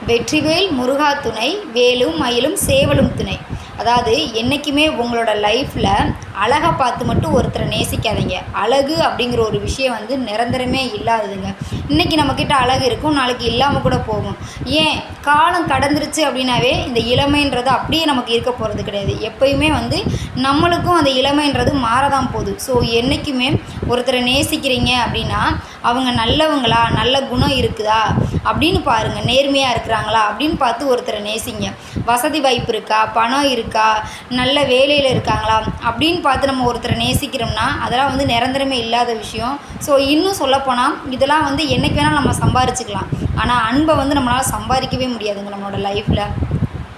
வெற்றிவேல் முருகா துணை, வேலும் மயிலும் சேவலும் துணை. அதாவது என்றைக்குமே உங்களோட லைஃப்பில் அழகை பார்த்து மட்டும் ஒருத்தரை நேசிக்காதீங்க. அழகு அப்படிங்கிற ஒரு விஷயம் வந்து நிரந்தரமே இல்லாததுங்க. இன்றைக்கி நம்மக்கிட்ட அழகு இருக்கும், நாளைக்கு இல்லாமல் கூட போகும். ஏன் காலம் கடந்துருச்சு அப்படின்னாவே இந்த இளமைன்றது அப்படியே நமக்கு இருக்க போகிறது கிடையாது. எப்பயுமே வந்து நம்மளுக்கும் அந்த இளமைன்றது மாறதான் போகுது. ஸோ என்றைக்குமே ஒருத்தரை நேசிக்கிறீங்க அப்படின்னா அவங்க நல்லவங்களா, நல்ல குணம் இருக்குதா அப்படின்னு பாருங்கள். நேர்மையாக இருக்கிறாங்களா அப்படின்னு பார்த்து ஒருத்தரை நேசிங்க. வசதி வாய்ப்பு இருக்கா, பணம் இருக்கா, நல்ல வேலையில் இருக்காங்களா அப்படின்னு பார்த்து நம்ம ஒருத்தரை நேசிக்கிறோம்னா அதெல்லாம் வந்து நிரந்தரமே இல்லாத விஷயம். ஸோ இன்னும் சொல்லப்போனால் இதெல்லாம் வந்து என்றைக்கு வேணாலும் நம்ம சம்பாரிச்சுக்கலாம். ஆனால் அன்பை வந்து நம்மளால் சம்பாதிக்கவே முடியாதுங்க. நம்மளோட லைஃப்பில்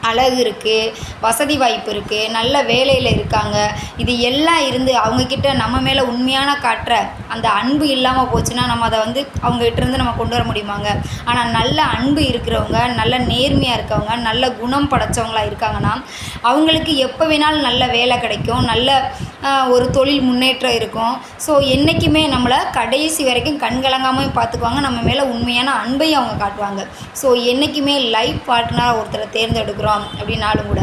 அழகு இருக்குது, வசதி வாய்ப்பு இருக்குது, நல்ல வேலையில் இருக்காங்க, இது எல்லாம் இருந்து அவங்கக்கிட்ட நம்ம மேலே உண்மையான காட்டுற அந்த அன்பு இல்லாமல் போச்சுன்னா நம்ம அதை வந்து அவங்ககிட்டேருந்து நம்ம கொண்டு வர முடியுமாங்க? ஆனால் நல்ல அன்பு இருக்கிறவங்க, நல்ல நேர்மையாக இருக்கவங்க, நல்ல குணம் படைத்தவங்களாக இருக்காங்கன்னா அவங்களுக்கு எப்போ வேணாலும் நல்ல வேலை கிடைக்கும், நல்ல ஒரு தொழில் முன்னேற்றம் இருக்கும். ஸோ என்றைக்குமே நம்மளை கடைசி வரைக்கும் கண்கலங்காமல் பார்த்துக்குவாங்க, நம்ம மேலே உண்மையான அன்பையும் அவங்க காட்டுவாங்க. ஸோ என்றைக்குமே லைஃப் பார்ட்னராக ஒருத்தரை தேர்ந்தெடுக்கிறோம் அப்படின்னாலும் கூட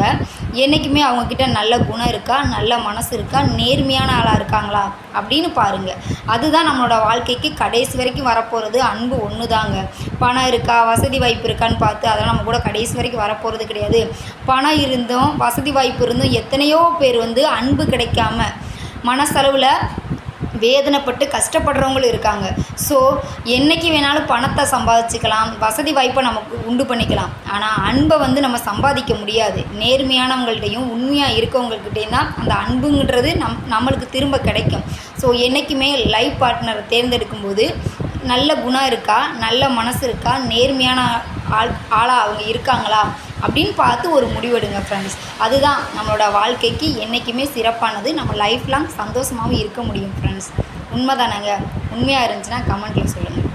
என்றைக்குமே அவங்கக்கிட்ட நல்ல குணம் இருக்கா, நல்ல மனசு இருக்கா, நேர்மையான ஆளாக இருக்காங்களா அப்படின்னு பாருங்கள். அதுதான் நம்மளோட வாழ்க்கைக்கு கடைசி வரைக்கும் வரப்போகிறது. அன்பு ஒன்று தாங்க. பணம் இருக்கா, வசதி வாய்ப்பு இருக்கான்னு பார்த்து அதெல்லாம் நம்ம கூட கடைசி வரைக்கும் வரப்போகிறது கிடையாது. பணம் இருந்தும் வசதி வாய்ப்பு இருந்தும் எத்தனையோ பேர் வந்து அன்பு கிடைக்காம மனசளவில் வேதனைப்பட்டு கஷ்டப்படுறவங்களும் இருக்காங்க. ஸோ என்றைக்கு வேணாலும் பணத்தை சம்பாதிச்சுக்கலாம், வசதி வாய்ப்பை நமக்கு உண்டு பண்ணிக்கலாம். ஆனால் அன்பை வந்து நம்ம சம்பாதிக்க முடியாது. நேர்மையானவங்கள்ட்டையும் உண்மையாக இருக்கவங்கக்கிட்டேயும் தான் அந்த அன்புங்கிறது நம்மளுக்கு திரும்ப கிடைக்கும். ஸோ என்றைக்குமே லைஃப் பார்ட்னரை தேர்ந்தெடுக்கும்போது நல்ல குணம் இருக்கா, நல்ல மனசு இருக்கா, நேர்மையான ஆளாக அவங்க இருக்காங்களா அப்படின்னு பார்த்து ஒரு முடிவெடுங்க ஃப்ரெண்ட்ஸ். அதுதான் நம்மளோட வாழ்க்கைக்கு என்றைக்குமே சிறப்பானது. நம்ம லைஃப் லாங் சந்தோஷமாகவும் இருக்க முடியும் ஃப்ரெண்ட்ஸ். உண்மை தானேங்க? உண்மையாக இருந்துச்சுன்னா கமெண்ட்டில் சொல்லுங்கள்.